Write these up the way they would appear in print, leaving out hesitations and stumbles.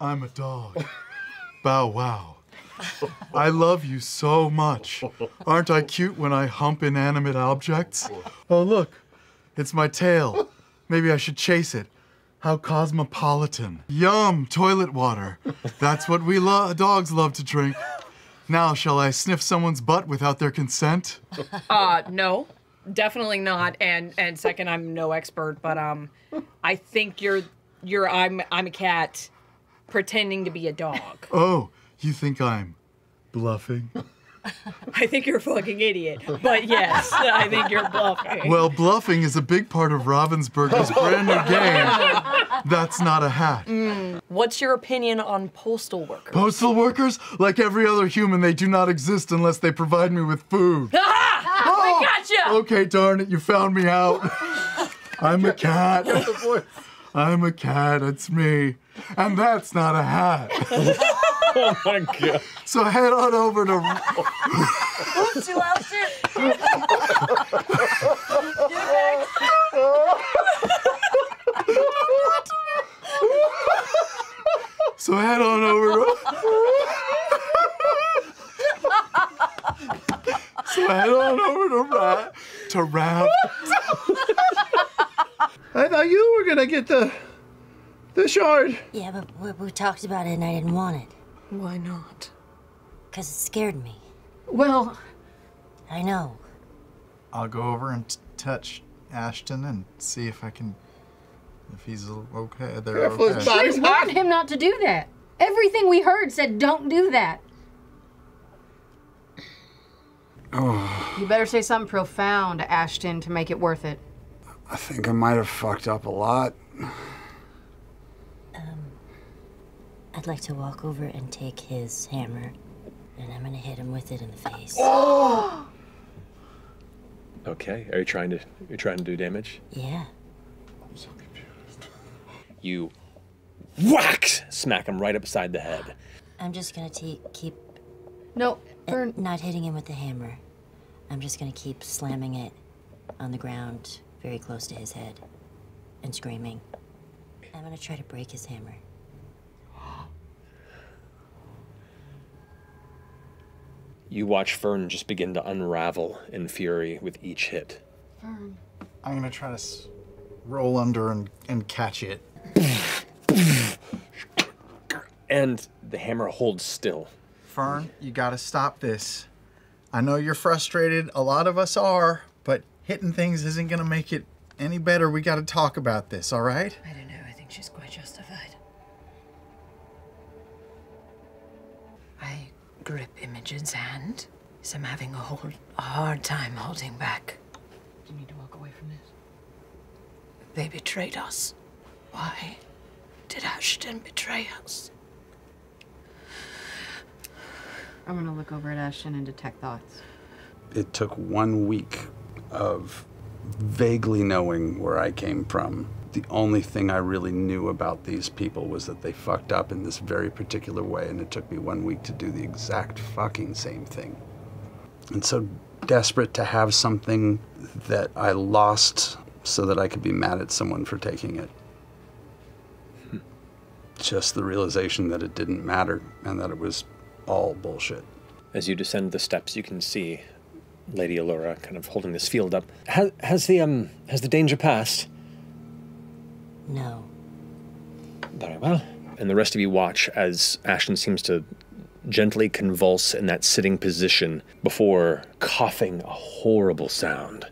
I'm a dog. Bow wow. I love you so much. Aren't I cute when I hump inanimate objects? Oh, look, it's my tail. Maybe I should chase it. How cosmopolitan. Yum, toilet water. That's what we dogs love to drink. Now, shall I sniff someone's butt without their consent? No, definitely not. And second, I'm no expert, but I think I'm a cat pretending to be a dog. Oh, you think I'm bluffing? I think you're a fucking idiot. But yes, I think you're bluffing. Well, bluffing is a big part of Ravensburger's brand new game. That's not a hat. What's your opinion on postal workers? Postal workers? Like every other human, they do not exist unless they provide me with food. I gotcha! Okay, darn it, you found me out. I'm a cat. I'm a cat, it's me. And that's not a hat. Oh my God. So head on over to... Oops, you lost it. So head on over to... So head on over to Rav. I thought you were gonna get the shard. Yeah, but we talked about it and I didn't want it. Why not? Because it scared me. Well... I know. I'll go over and touch Ashton and see if he's okay. They're okay. She warned him not to do that. Everything we heard said don't do that. Oh. You better say something profound to Ashton to make it worth it. I think I might have fucked up a lot. I'd like to walk over and take his hammer, and I'm gonna hit him with it in the face. Oh! Okay, are you trying to do damage? Yeah. I'm so confused. You whack! Smack him right upside the head. I'm just gonna keep... No, Fearne... Not hitting him with the hammer. I'm just gonna keep slamming it on the ground very close to his head and screaming. I'm gonna try to break his hammer. You watch Fearne just begin to unravel in fury with each hit. Fearne. I'm gonna try to roll under and catch it. And the hammer holds still. Fearne, you gotta stop this. I know you're frustrated, a lot of us are, but hitting things isn't gonna make it any better. We gotta talk about this, all right? I don't know, I think she's quite justified. I grip Imogen's hand, as I'm having a hard time holding back. Do you need to walk away from this? They betrayed us. Why did Ashton betray us? I'm gonna look over at Ashton and detect thoughts. It took 1 week of vaguely knowing where I came from. The only thing I really knew about these people was that they fucked up in this very particular way, and it took me 1 week to do the exact fucking same thing. And so desperate to have something that I lost so that I could be mad at someone for taking it. Just the realization that it didn't matter and that it was all bullshit. As you descend the steps, you can see Lady Allura kind of holding this field up. Has the danger passed? No. Very well. And the rest of you watch as Ashton seems to gently convulse in that sitting position before coughing a horrible sound.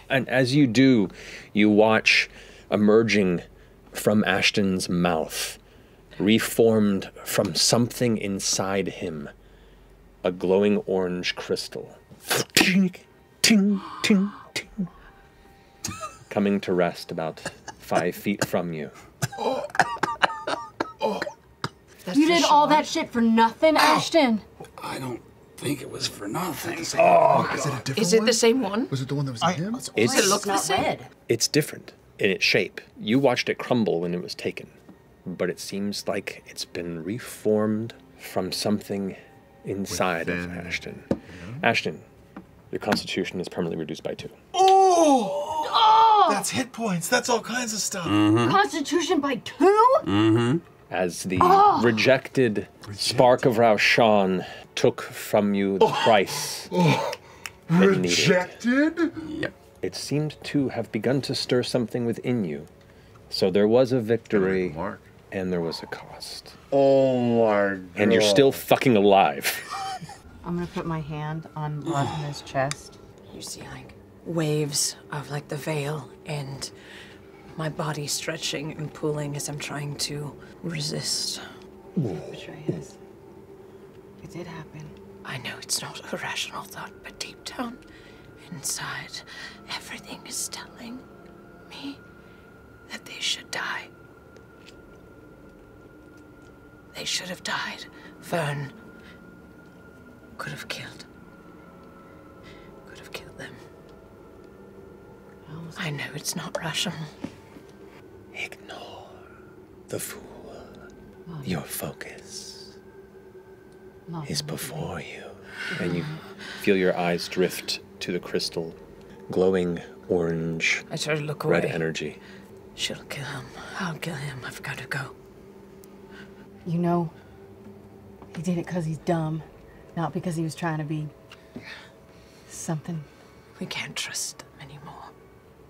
And as you do, you watch emerging from Ashton's mouth, reformed from something inside him, a glowing orange crystal. Ting, ting, ting, ting. Coming to rest about 5 feet from you. You did all that shit for nothing, Ashton? I don't think it was for nothing. Oh, is it a different one? Is it the same one? Was it the one that was in him? Does it look the same? Red. It's different in its shape. You watched it crumble when it was taken, but it seems like it's been reformed from something inside of Ashton. Yeah. Ashton, your constitution is permanently reduced by 2. Oh! That's hit points. That's all kinds of stuff. Constitution by 2? As the rejected spark of Raushan took from you the price it needed. Rejected? Yep. It seemed to have begun to stir something within you. So there was a victory, and there was a cost. Oh my god. And you're still fucking alive. I'm gonna put my hand on Laudna's chest. You see, like, waves of, like, the veil and my body stretching and pulling as I'm trying to resist. Betrayers. It did happen. I know it's not a rational thought, but deep down inside, everything is telling me that they should die. They should have died. Fearne could have killed them. I know it's not rational. Ignore the fool. Your focus is before you. And you feel your eyes drift to the crystal, glowing orange, I try to look away. red energy. She'll kill him. I'll kill him. I've got to go. You know, he did it because he's dumb, not because he was trying to be something. We can't trust them anymore.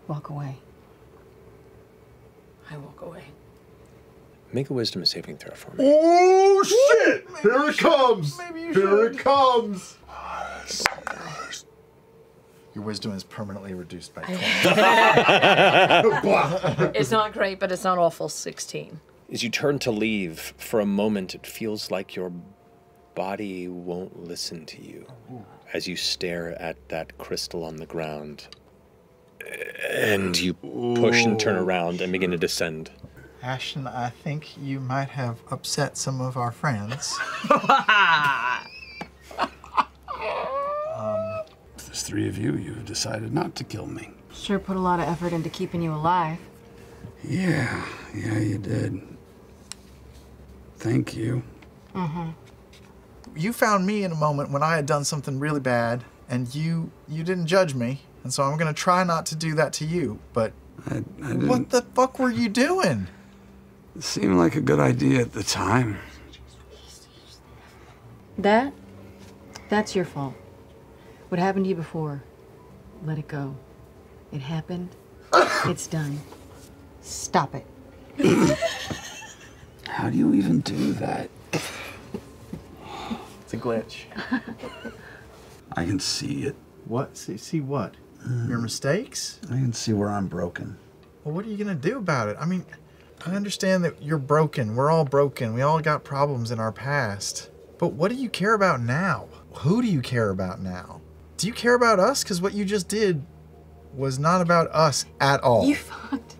Walk away. I walk away. Make a wisdom saving throw for me. Oh shit! Here it comes! Here it comes! Your wisdom is permanently reduced by 20. It's not great, but it's not awful. 16. As you turn to leave, for a moment, it feels like your body won't listen to you as you stare at that crystal on the ground. And you push and turn around and begin to descend. Ashton, I think you might have upset some of our friends. There's 3 of you. You've decided not to kill me. Sure put a lot of effort into keeping you alive. Yeah, you did. Thank you. You found me in a moment when I had done something really bad, and you didn't judge me, and so I'm gonna try not to do that to you, but I didn't. what the fuck were you doing? It seemed like a good idea at the time. That's your fault. What happened to you before, let it go. It happened. It's done. Stop it. How do you even do that? It's a glitch. I can see it. What? See what? Your mistakes? I can see where I'm broken. Well, what are you gonna do about it? I mean, I understand that you're broken. We're all broken. We all got problems in our past. But what do you care about now? Who do you care about now? Do you care about us? Because what you just did was not about us at all. You fucked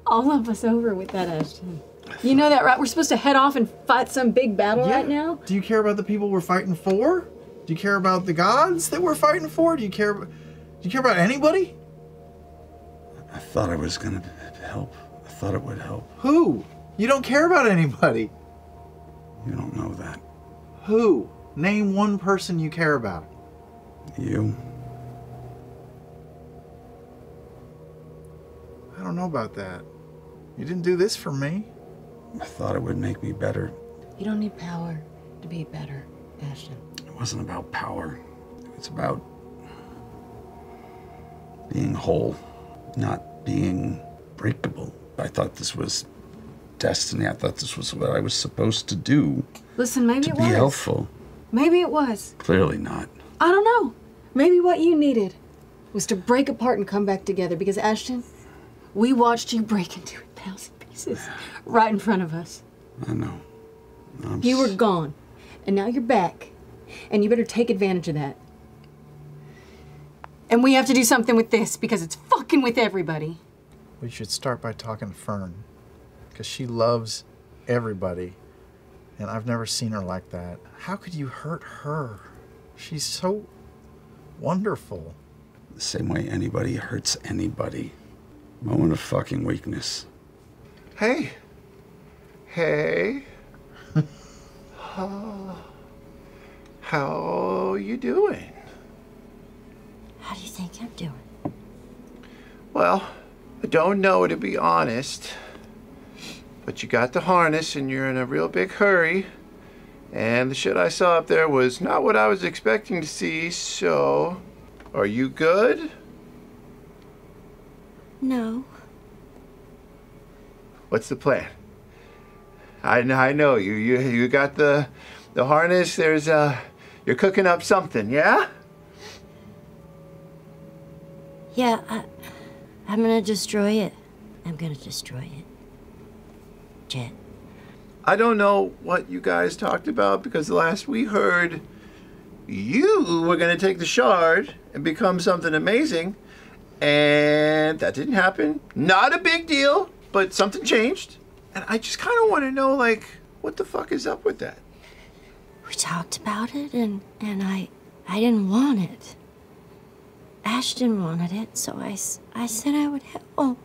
all of us over with that, Ashton. You know that, right? We're supposed to head off and fight some big battle right now? Do you care about the people we're fighting for? Do you care about the gods that we're fighting for? Do you care about anybody? I thought I was gonna help. I thought it would help. Who? You don't care about anybody. You don't know that. Who? Name one person you care about. You? I don't know about that. You didn't do this for me. I thought it would make me better. You don't need power to be better, Ashton. It wasn't about power. It's about being whole, not being breakable. I thought this was destiny. I thought this was what I was supposed to do. Listen, maybe to it be was. helpful. Maybe it was. Clearly not. I don't know. Maybe what you needed was to break apart and come back together because, Ashton, we watched you break into 1,000 pieces right in front of us. I know. You were gone, and now you're back, and you better take advantage of that. And we have to do something with this because it's fucking with everybody. We should start by talking to Fearne, because she loves everybody, and I've never seen her like that. How could you hurt her? She's so wonderful. The same way anybody hurts anybody. Moment of fucking weakness. Hey. How you doing? How do you think I'm doing? Well, I don't know, to be honest. But you got the harness and you're in a real big hurry. And the shit I saw up there was not what I was expecting to see, so... Are you good? No. What's the plan? I know you got the harness. There's you're cooking up something, yeah? Yeah, I'm gonna destroy it. I'm gonna destroy it. Chet. I don't know what you guys talked about because the last we heard, you were gonna take the shard and become something amazing, and that didn't happen. Not a big deal, but something changed. And I just kind of want to know, like, what the fuck is up with that? We talked about it, and I didn't want it. Ashton wanted it, so I said I would help.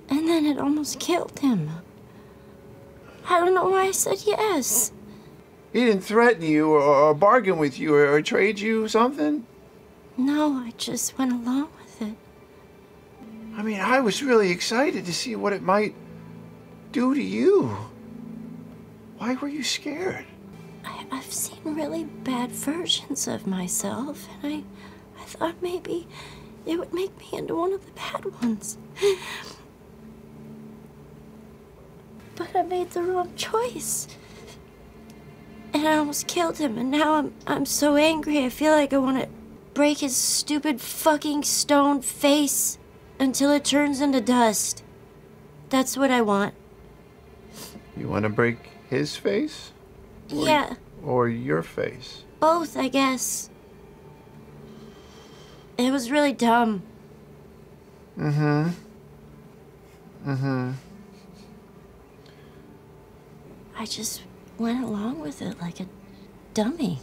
And then it almost killed him. I don't know why I said yes. He didn't threaten you or bargain with you or trade you something? No, I just went along with it. I mean, I was really excited to see what it might do to you. Why were you scared? I've seen really bad versions of myself, and I thought maybe it would make me into one of the bad ones. But I made the wrong choice. And I almost killed him, and now I'm so angry I feel like I want to break his stupid fucking stone face until it turns into dust. That's what I want. You want to break his face? Yeah. Or your face? Both, I guess. It was really dumb. Mm-hmm. I just went along with it like a dummy.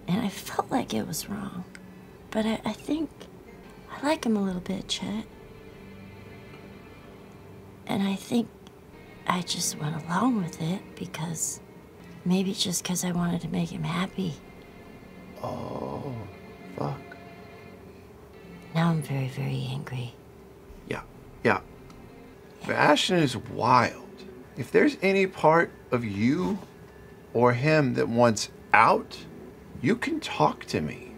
And I felt like it was wrong. But I think I like him a little bit, Chet. And I think I just went along with it because... Maybe just because I wanted to make him happy. Oh, fuck. Now I'm very, very angry. Yeah. But Ashton is wild. If there's any part of you or him that wants out, you can talk to me.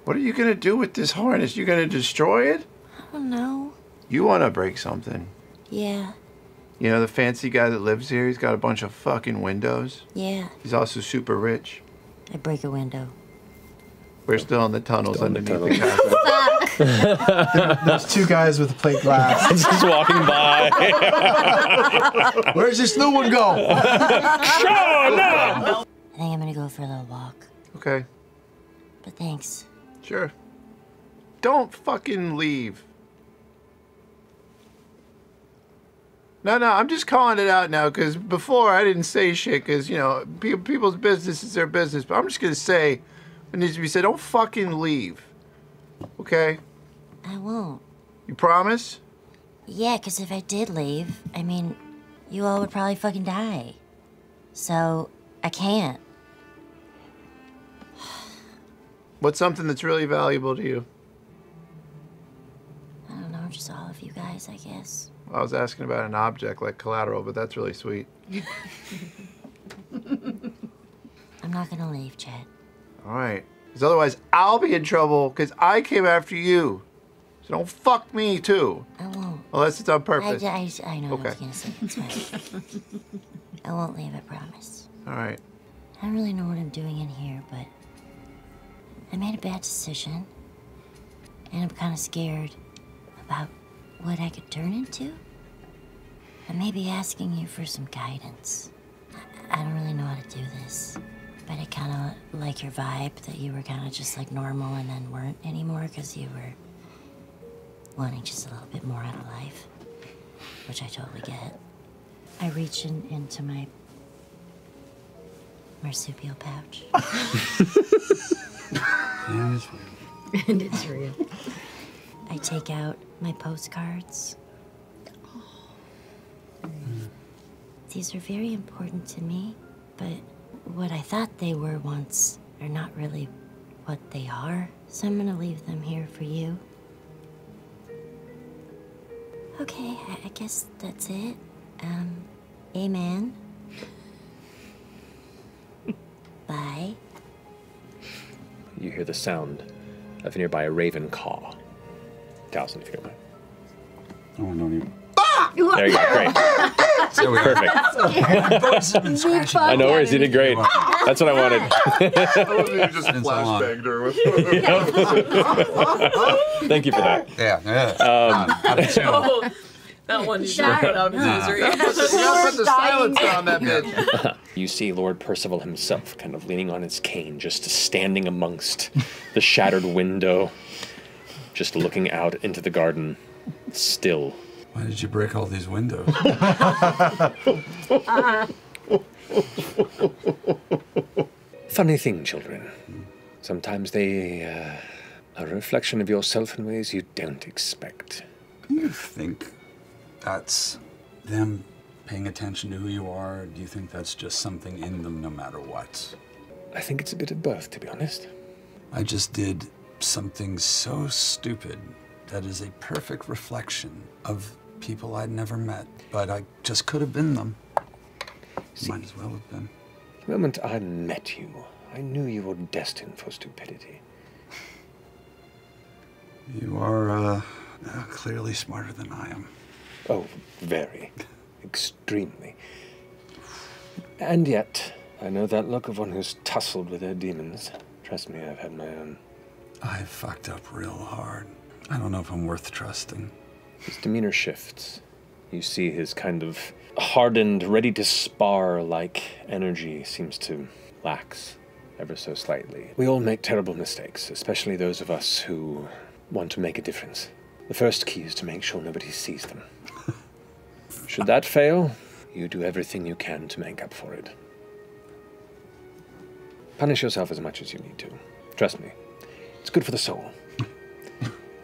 What are you gonna do with this harness? You gonna destroy it? I don't know. You wanna break something. Yeah. You know the fancy guy that lives here? He's got a bunch of fucking windows. Yeah. He's also super rich. I break a window. We're still in the tunnels underneath the castle. There's two guys with a plate glass. Just walking by. Where's this new one go? I think I'm gonna go for a little walk. Okay. But thanks. Sure. Don't fucking leave. No, I'm just calling it out now because before I didn't say shit because, you know, people's business is their business. But I'm just going to say what needs to be said. Don't fucking leave. Okay? I won't. You promise? Yeah, because if I did leave, I mean, you all would probably fucking die. So, I can't. What's something that's really valuable to you? I don't know, just all of you guys, I guess. I was asking about an object like collateral, but that's really sweet. I'm not gonna leave, Chet. All right. Because otherwise I'll be in trouble because I came after you. So don't fuck me, too. I won't. Unless it's on purpose. I know Okay. what I was gonna say. It's fine. I won't leave, I promise. All right. I don't really know what I'm doing in here, but I made a bad decision. And I'm kind of scared about what I could turn into. I may be asking you for some guidance. I don't really know how to do this, but I kind of like your vibe that you were kind of just like normal and then weren't anymore because you were wanting just a little bit more out of life, which I totally get. I reach into my marsupial pouch. Yeah, it's fine. And it's real. I take out my postcards. These are very important to me, but what I thought they were once are not really what they are, so I'm gonna leave them here for you. Okay, I guess that's it. Amen. Bye. You hear the sound of nearby a raven caw. Taliesin, if you don't mind. Oh, don't even. There you go, great. Perfect. I know, worries, you did great. That's what I wanted. You just flashbanged her with Thank you for that. Yeah. That one you should have put out in misery. You gotta put the silencer on that bitch. You see Lord Percival himself kind of leaning on his cane, just standing amongst the shattered window, just looking out into the garden, still. Why did you break all these windows? Funny thing, children. Sometimes they are a reflection of yourself in ways you don't expect. Do you think that's them paying attention to who you are? Or do you think that's just something in them no matter what? I think it's a bit of both, to be honest. I just did something so stupid that is a perfect reflection of people I'd never met, but I just could have been them. Might as well have been. The moment I met you, I knew you were destined for stupidity. You are clearly smarter than I am. Oh, very. Extremely. And yet, I know that look of one who's tussled with their demons. Trust me, I've had my own. I fucked up real hard. I don't know if I'm worth trusting. His demeanor shifts. You see his kind of hardened, ready to spar-like energy seems to lax ever so slightly. We all make terrible mistakes, especially those of us who want to make a difference. The first key is to make sure nobody sees them. Should that fail, you do everything you can to make up for it. Punish yourself as much as you need to. Trust me, it's good for the soul.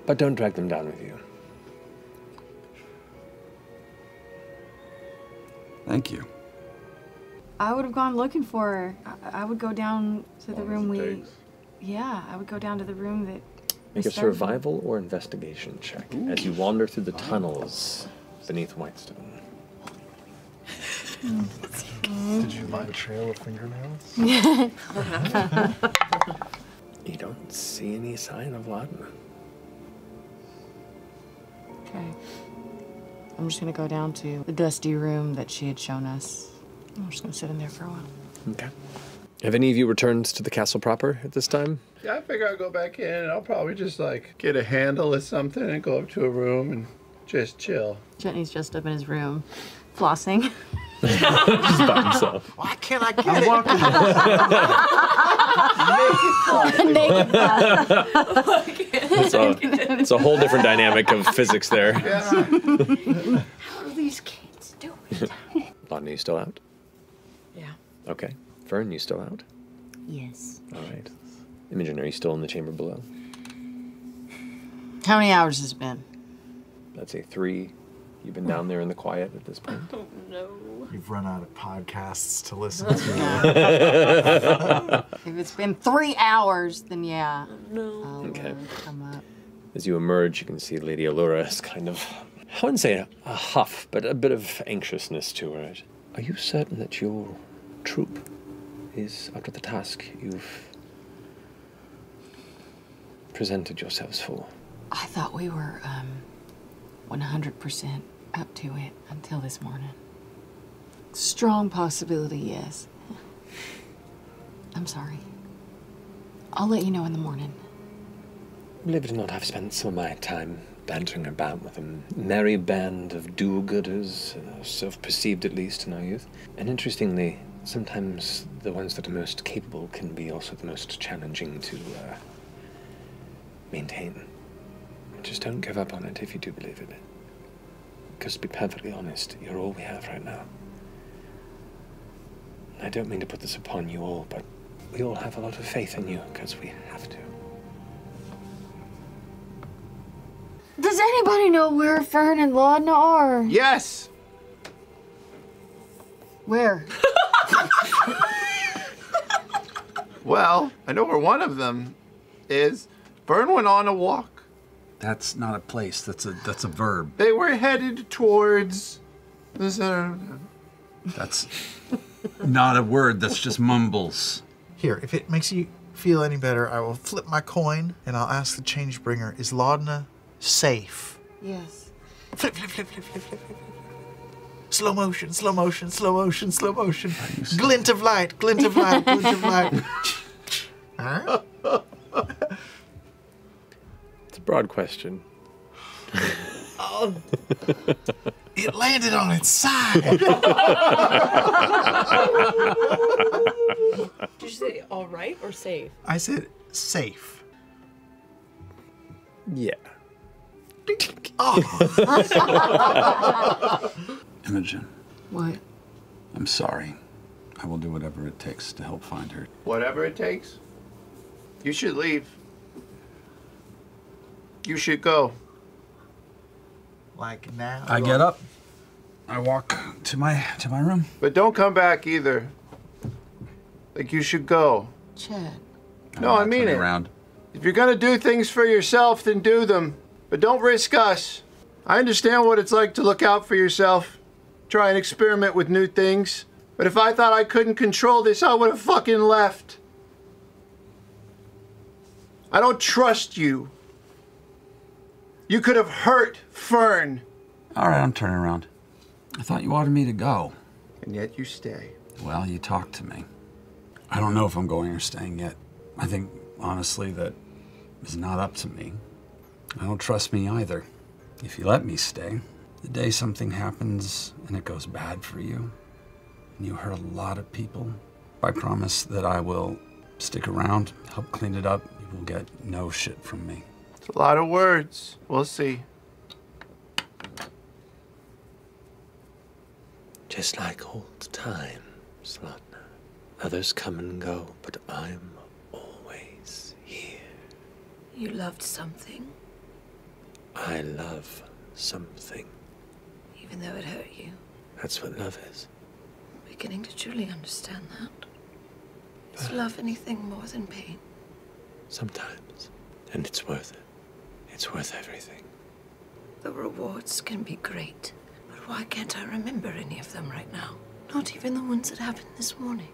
But don't drag them down with you. Thank you. I would have gone looking for her. I would go down to the room we... Yeah, I would go down to the room that... Make a survival or investigation check as you wander through the tunnels beneath Whitestone. Did you find a trail of fingernails? You don't see any sign of Laudna. Okay. I'm just gonna go down to the dusty room that she had shown us. I'm just gonna sit in there for a while. Okay. Have any of you returned to the castle proper at this time? Yeah, I figure I'll go back in and I'll probably just like get a handle or something and go up to a room and just chill. Chetney's just up in his room, flossing. Just by himself. Why can't I get it? It's a whole different dynamic of physics there. Yeah. How do these kids do it? Laudna, you still out? Yeah. Okay. Fearne, you still out? Yes. All right. Imogen, are you still in the chamber below? How many hours has it been? That's a 3. You've been down there in the quiet at this point. Oh no. You've run out of podcasts to listen to. If it's been 3 hours, then yeah. No. I'll Okay. come up. As you emerge, you can see Lady Allura is kind of, I wouldn't say a huff, but a bit of anxiousness to her. Are you certain that your troop is up to the task you've presented yourselves for? I thought we were 100% up to it until this morning. Strong possibility, yes. I'm sorry. I'll let you know in the morning. Believe it or not, I've spent some of my time bantering about with a merry band of do-gooders, self-perceived at least in our youth. And interestingly, sometimes the ones that are most capable can be also the most challenging to maintain. Just don't give up on it if you do believe it. Because to be perfectly honest, you're all we have right now. And I don't mean to put this upon you all, but we all have a lot of faith in you, because we have to. Does anybody know where Fearne and Laudna are? Yes. Where? Well, I know where one of them is. Fearne went on a walk. That's not a place. That's a verb. They were headed towards the center of town. That's not a word. That's just mumbles. Here, if it makes you feel any better, I will flip my coin and I'll ask the change bringer, is Laudna safe? Yes. Flip, flip, flip, flip, flip, flip, flip. Slow motion, slow motion, slow motion, slow motion. Glint of light, glint of light, glint of light. Huh? It's a broad question. Oh. It landed on its side. Did you say all right or safe? I said safe. Yeah. Imogen, What? I'm sorry. I will do whatever it takes to help find her. Whatever it takes. You should leave. You should go. Like now. I get up. I walk to my room. But don't come back either. Like, you should go. Chet. No, I mean Turn it. around. If you're gonna do things for yourself, then do them. But don't risk us. I understand what it's like to look out for yourself, try and experiment with new things. But if I thought I couldn't control this, I would have fucking left. I don't trust you. You could have hurt Fearne. All right, I'm turning around. I thought you wanted me to go. And yet you stay. Well, you talked to me. I don't know if I'm going or staying yet. I think, honestly, that is not up to me. I don't trust me either. If you let me stay, the day something happens and it goes bad for you, and you hurt a lot of people, I promise that I will stick around, help clean it up. You will get no shit from me. It's a lot of words. We'll see. Just like old times, Laudna. Others come and go, but I'm always here. You loved something, I love something. even though it hurt you. That's what love is. I'm beginning to truly understand that. Is love anything more than pain? Sometimes. And it's worth it. It's worth everything. The rewards can be great, but why can't I remember any of them right now? Not even the ones that happened this morning.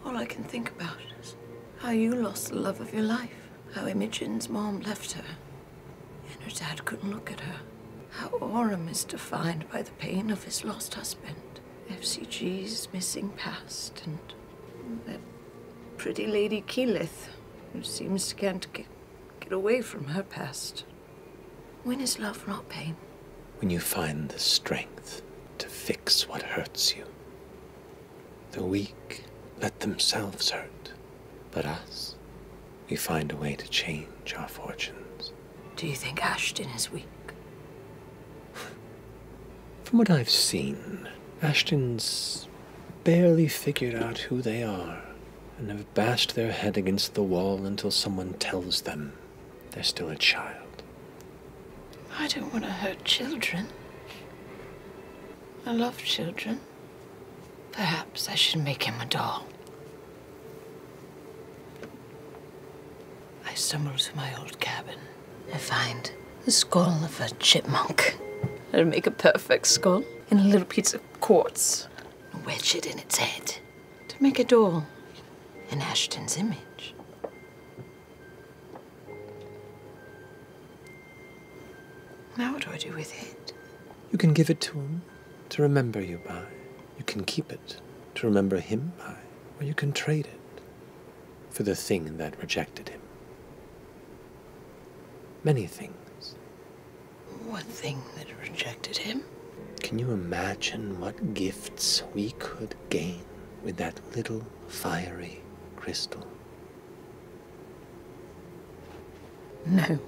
All I can think about is how you lost the love of your life, how Imogen's mom left her, and her dad couldn't look at her, how Orym is defined by the pain of his lost husband, FCG's missing past, and that pretty lady Keyleth, who seems to can't get away from her past. When is love not pain? When you find the strength to fix what hurts you. The weak let themselves hurt, but us, we find a way to change our fortunes. Do you think Ashton is weak? From what I've seen, Ashton's barely figured out who they are and have bashed their head against the wall until someone tells them they're still a child. I don't want to hurt children. I love children. Perhaps I should make him a doll. I stumble to my old cabin. I find the skull of a chipmunk. I'd make a perfect skull in a little piece of quartz. Wedge it in its head to make a doll in Ashton's image. Now what do I do with it? You can give it to him to remember you by. You can keep it to remember him by. Or you can trade it for the thing that rejected him. Many things. One thing that rejected him? Can you imagine what gifts we could gain with that little fiery crystal? No,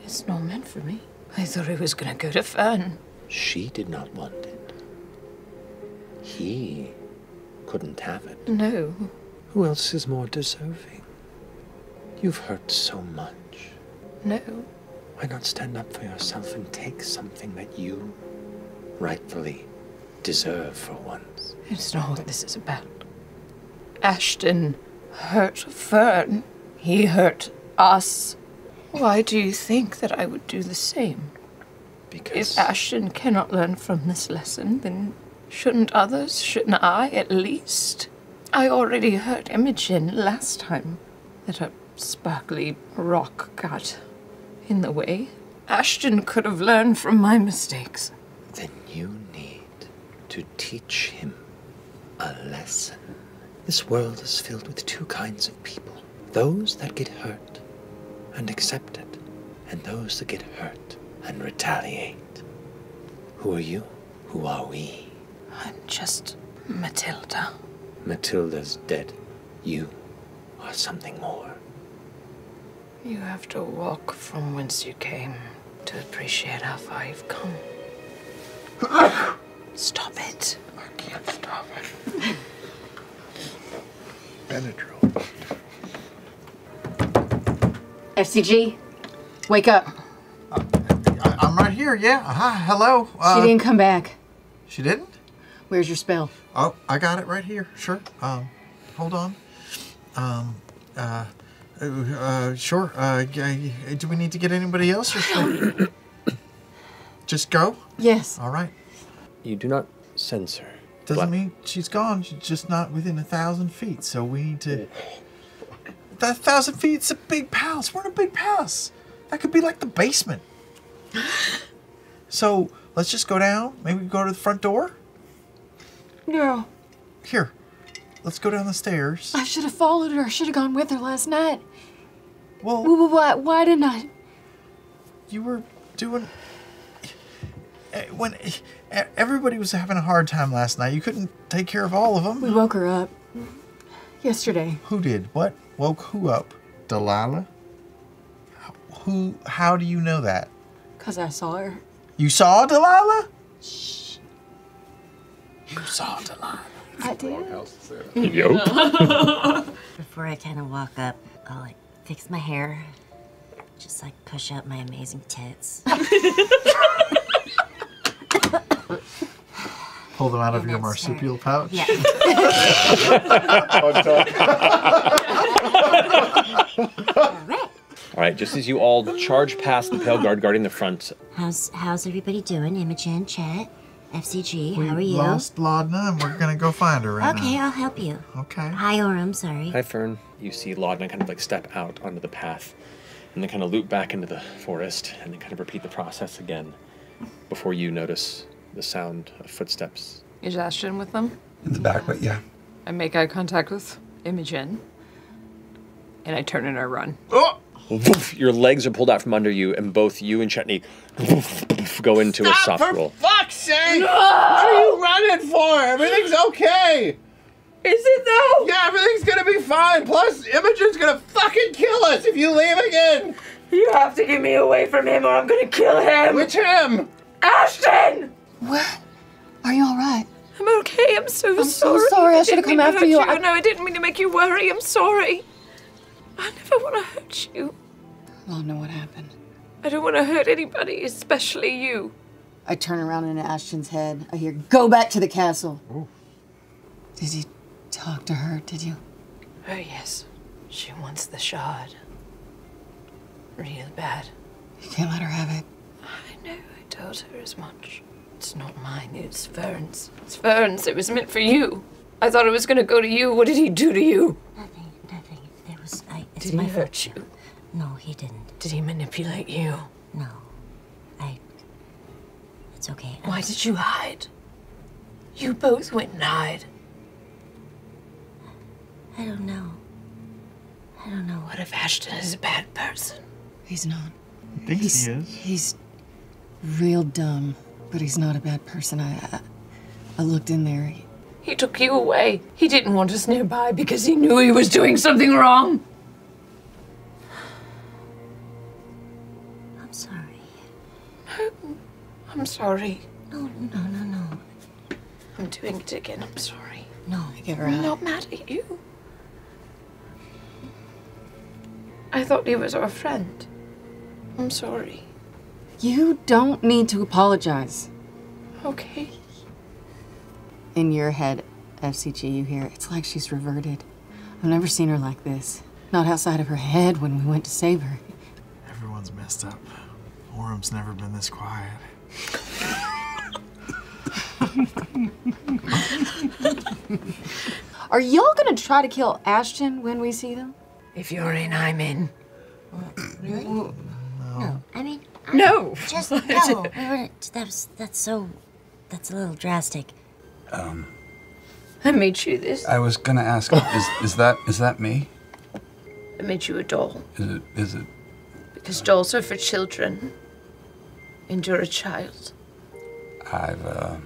it's not meant for me. I thought it was gonna go to Fearne. She did not want it. He couldn't have it. No. Who else is more deserving? You've hurt so much. No. Why not stand up for yourself and take something that you rightfully deserve for once? It's not what this is about. Ashton hurt Fearne. He hurt us. Why do you think that I would do the same? Because If Ashton cannot learn from this lesson, then shouldn't others? Shouldn't I, at least? I already hurt Imogen last time that a sparkly rock got in the way. Ashton could have learned from my mistakes. then you need to teach him a lesson. This world is filled with two kinds of people. Those that get hurt and accept it, and those that get hurt and retaliate. Who are you? Who are we? I'm just Matilda. Matilda's dead. You are something more. You have to walk from whence you came to appreciate how far you've come. Stop it. I can't stop it. Benadryl. FCG, wake up. I'm right here, yeah. Hello. She didn't come back. She didn't? Where's your spell? Oh, I got it right here. Sure. Hold on. Sure. Do we need to get anybody else or should just go? Yes. All right. You do not sense her. Doesn't mean she's gone. She's just not within 1,000 feet. So we need to. That 1,000 feet, it's a big palace. We're in a big palace. That could be like the basement. So let's just go down. Maybe we go to the front door. No. Here. Let's go down the stairs. I should have followed her. I should have gone with her last night. Well, Why didn't I? you were doing. When everybody was having a hard time last night, you couldn't take care of all of them. We woke her up. Yesterday. Who did? What? Woke who up? Delilah? How do you know that? 'Cause I saw her. You saw Delilah? Shh. You saw Delilah. I did. Before I kind of walk up, I'll like fix my hair. Just like push up my amazing tits. Pull them out of And your then marsupial pouch? Yeah. All right, just as you all charge past the pale guard guarding the front, How's everybody doing? Imogen, Chet, FCG, how are We you? lost Laudna and we're gonna go find her right Okay, now. I'll help you. Okay. Hi, Orym, sorry. hi Fearne, you see Laudna kind of like step out onto the path and then kind of loop back into the forest and then kind of repeat the process again before you notice the sound of footsteps. Is Ashton with them? In the back, but yeah. I make eye contact with Imogen. And I turn and I run. Oh! Woof, your legs are pulled out from under you and both you and Chetney go into a soft roll. Fuck's sake! What are you running for? Everything's okay. Is it though? Yeah, everything's gonna be fine. Plus, Imogen's gonna fucking kill us if you leave again. You have to get me away from him or I'm gonna kill him. Which him? Ashton! What? Are you all right? I'm okay. I'm so I'm so sorry. sorry. I should have didn't come mean to after hurt you. No, I didn't mean to make you worry. I'm sorry. I never want to hurt you. I don't know what happened. I don't want to hurt anybody, especially you. I turn around into Ashton's head. I hear, "Go back to the castle." Ooh. Did you talk to her, did you? Oh, yes. She wants the shard. Real bad. You can't let her have it. I know. I told her as much. It's not mine. It's Fearne's. It's Fearne's. It was meant for you. I thought it was going to go to you. What did he do to you? Nothing. It was, it's Did my he fault. hurt you? No, he didn't. Did he manipulate you? No. It's okay. Why did you hide? You both went and hide. I don't know. What if Ashton is a bad person? He's not. I think he is. He's real dumb, but he's not a bad person. I looked in there. He took you away. He didn't want us nearby because he knew he was doing something wrong. I'm sorry. I'm sorry. No. I'm doing it again. I'm sorry. No. Give her I'm a not mad at you. I thought he was our friend. I'm sorry. You don't need to apologize. Okay. In your head, FCG, you hear, it's like she's reverted. I've never seen her like this. Not outside of her head when we went to save her. Everyone's messed up. Orym's never been this quiet. Are y'all gonna try to kill Ashton when we see them? If you're in, I'm in. Really? No. I mean, No. just no. We were, that's a little drastic. I made you this. I was gonna ask, is that me? I made you a doll. Is it? Because dolls are for children. And you're a child. I've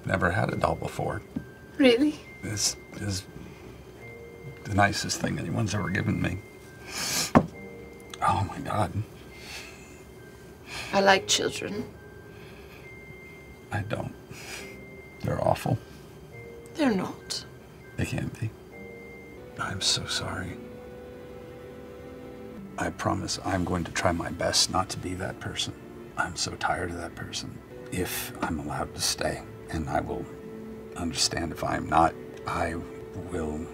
never had a doll before. Really? This is the nicest thing anyone's ever given me. Oh my God. I like children. I don't. They're awful. They're not. They can't be. I'm so sorry. I promise I'm going to try my best not to be that person. I'm so tired of that person. If I'm allowed to stay, and I will understand if I'm not, I will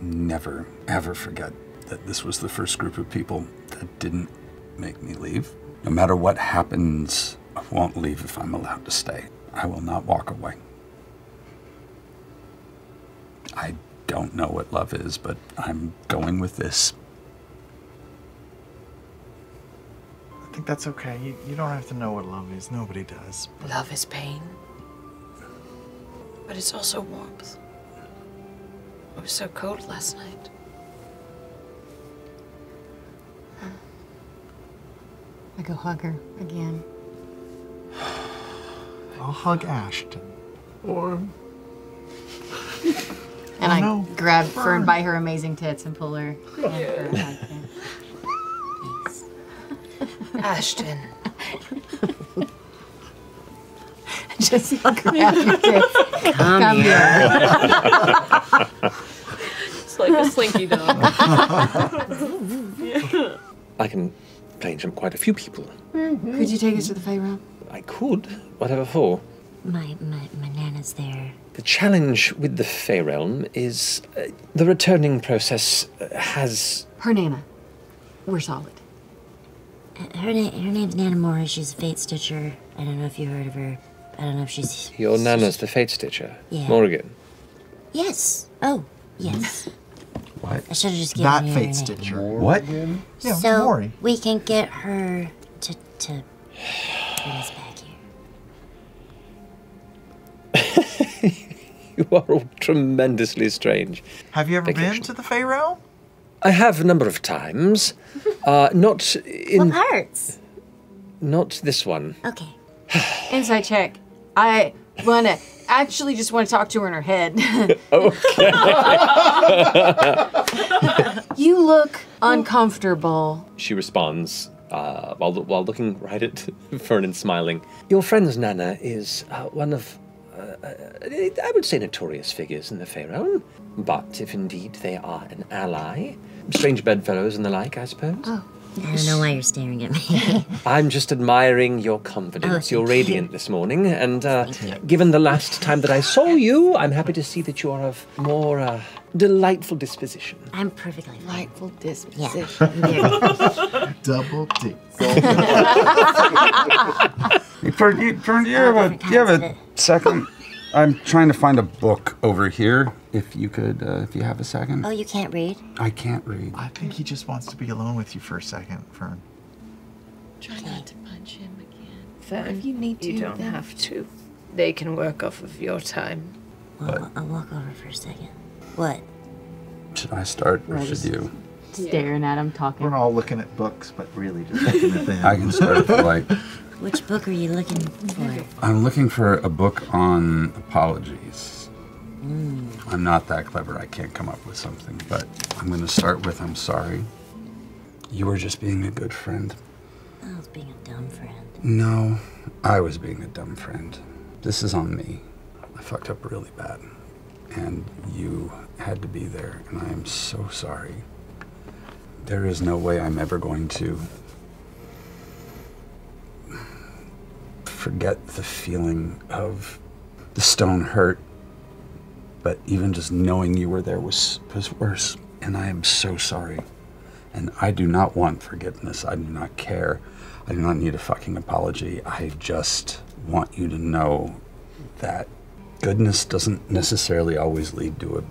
never, ever forget that this was the first group of people that didn't make me leave. No matter what happens, I won't leave if I'm allowed to stay. I will not walk away. I don't know what love is, but I'm going with this. I think that's okay. You don't have to know what love is. Nobody does. Love is pain. But it's also warmth. It was so cold last night. I go hug her again. I'll hug Ashton. Orym. And I no. grab Fearne by her amazing tits and pull her. In for a hug. Ashton. Just grab your tits. Come here. It's like a slinky dog. I can change from quite a few people. Could you take us to the Fey realm? I could. Whatever for. My nana's there. The challenge with the Fey Realm is the returning process has... Her Nana. We're solid. Her name's Nana Morri. She's a fate stitcher. I don't know if you heard of her. I don't know if she's... Your Nana's the Fate Stitcher? Yeah. Morrigan? Yes. Oh, yes. What? I should have just given That you her fate name. stitcher. What? Yeah, So Morri. we can get her to bring us back here. You are all tremendously strange. Have you ever been Vacation. to the Fey realm? I have a number of times. Not in... What parts? Not this one. Okay. Insight check. I wanna actually just want to talk to her in her head. Okay. You look uncomfortable. She responds, while looking right at Fearne and smiling. Your friend's Nana is one of, I would say, notorious figures in the Fey Realm. But if indeed they are an ally, strange bedfellows and the like, I suppose. Oh. I don't know why you're staring at me. I'm just admiring your confidence. You're radiant this morning, and given the last time that I saw you, I'm happy to see that you are of more delightful disposition. I'm perfectly fine. Delightful disposition. Yeah. Double D. Fearne, do you have a second? I'm trying to find a book over here. If you could, if you have a second. Oh, you can't read? I can't read. I think he just wants to be alone with you for a second, Fearne. Try not to punch him again. Fearne, If you need to, you don't have to. They can work off of your time. Well, I'll walk over for a second. What? Should I start or should you? Staring at him, talking. We're all looking at books, but really just looking at them. I can start if you like. Which book are you looking for? I'm looking for a book on apologies. I'm not that clever. I can't come up with something, but I'm going to start with I'm sorry. You were just being a good friend. I was being a dumb friend. No, I was being a dumb friend. This is on me. I fucked up really bad. And you had to be there, and I am so sorry. There is no way I'm ever going to forget the feeling of the stone hurt But even just knowing you were there was worse. And I am so sorry. And I do not want forgiveness. I do not care. I do not need a fucking apology. I just want you to know that goodness doesn't necessarily always lead to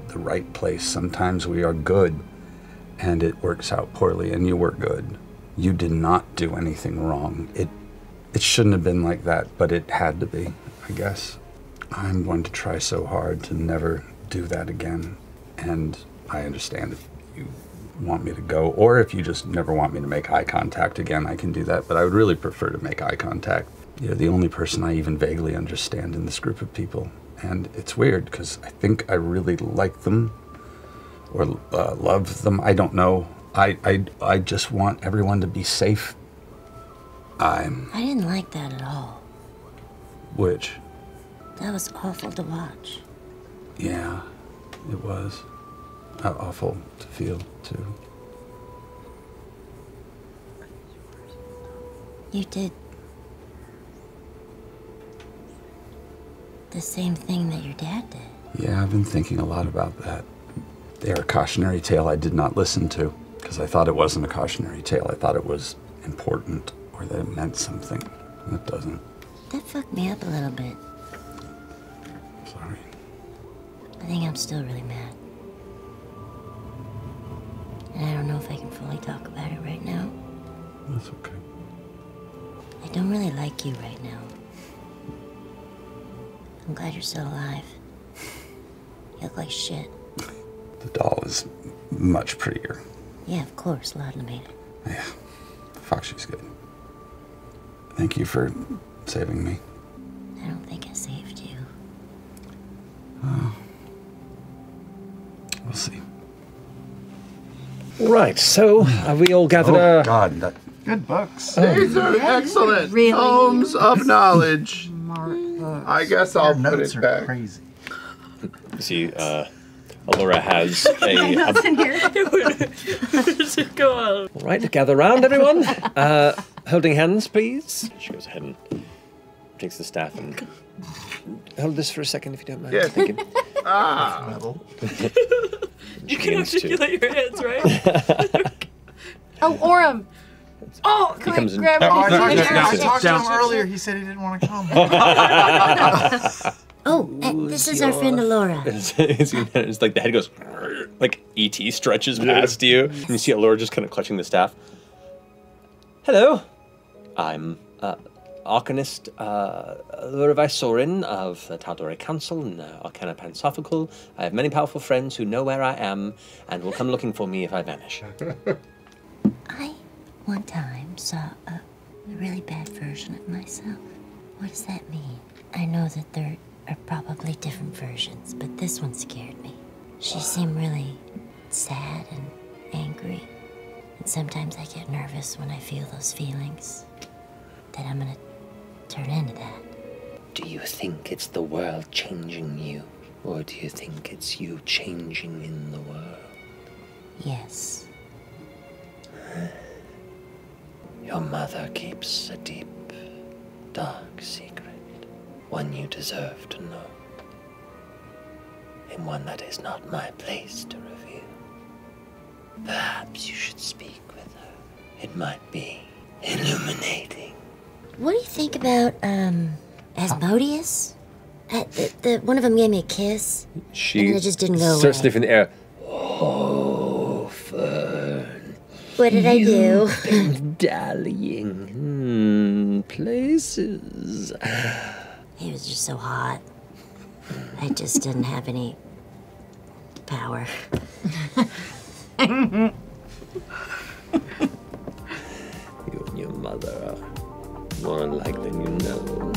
the right place. Sometimes we are good and it works out poorly, and you were good. You did not do anything wrong. It shouldn't have been like that, but it had to be, I guess. I'm going to try so hard to never do that again. And I understand if you want me to go, or if you just never want me to make eye contact again, I can do that. But I would really prefer to make eye contact. You're the only person I even vaguely understand in this group of people. And it's weird, because I think I really like them, or love them. I don't know. I just want everyone to be safe. I didn't like that at all. Which? That was awful to watch. Yeah, it was. Awful to feel, too. You did the same thing that your dad did. Yeah, I've been thinking a lot about that. They're a cautionary tale I did not listen to, because I thought it wasn't a cautionary tale. I thought it was important, or that it meant something. And it doesn't. That fucked me up a little bit. Sorry. I think I'm still really mad. And I don't know if I can fully talk about it right now. That's okay. I don't really like you right now. I'm glad you're still alive. You look like shit. The doll is much prettier. Yeah, of course. Laudna made it. Yeah. Fuck, she's good. Thank you for saving me. I don't think I saved you. We'll see. Right, so have we all gathered Oh, God, that... Good books. These are excellent Really? tomes of knowledge. Mark. I guess I'll Your put notes it are back. crazy. See, Allura has a... Notes in here. Go on. All right, gather round, everyone. Holding hands, please. She goes ahead and takes the staff and... Hold this for a second, if you don't mind. Yes. Thank you. Metal. You can begins to- articulate your hands, right? Oh, Orym. Oh, He can comes I in- grab Oh, I it? talked, Yeah. I talked to Down. him earlier. He said he didn't want to come. Oh, this is our friend Allura. It's like the head goes, like E.T. stretches past you. And you see Allura just kind of clutching the staff. Hello. I'm Arcanist Allura Visorin of the Tal'Dorei Council and Arcana Pansophical. I have many powerful friends who know where I am and will come looking for me if I vanish. I, one time, saw a really bad version of myself. What does that mean? I know that there are probably different versions, but this one scared me. She seemed really sad and angry. And sometimes I get nervous when I feel those feelings. That I'm gonna turn into that. Do you think it's the world changing you? Or do you think it's you changing in the world? Yes. Your mother keeps a deep, dark secret. One you deserve to know. And one that is not my place to reveal. Perhaps you should speak with her. It might be illuminating. What do you think about, Asmodeus? One of them gave me a kiss. She And then it just didn't go starts away. sniffing the air. Oh, Fearne. What did I do? Been dallying places. He was just so hot. I just didn't have any power. You and your mother are more alike than you know.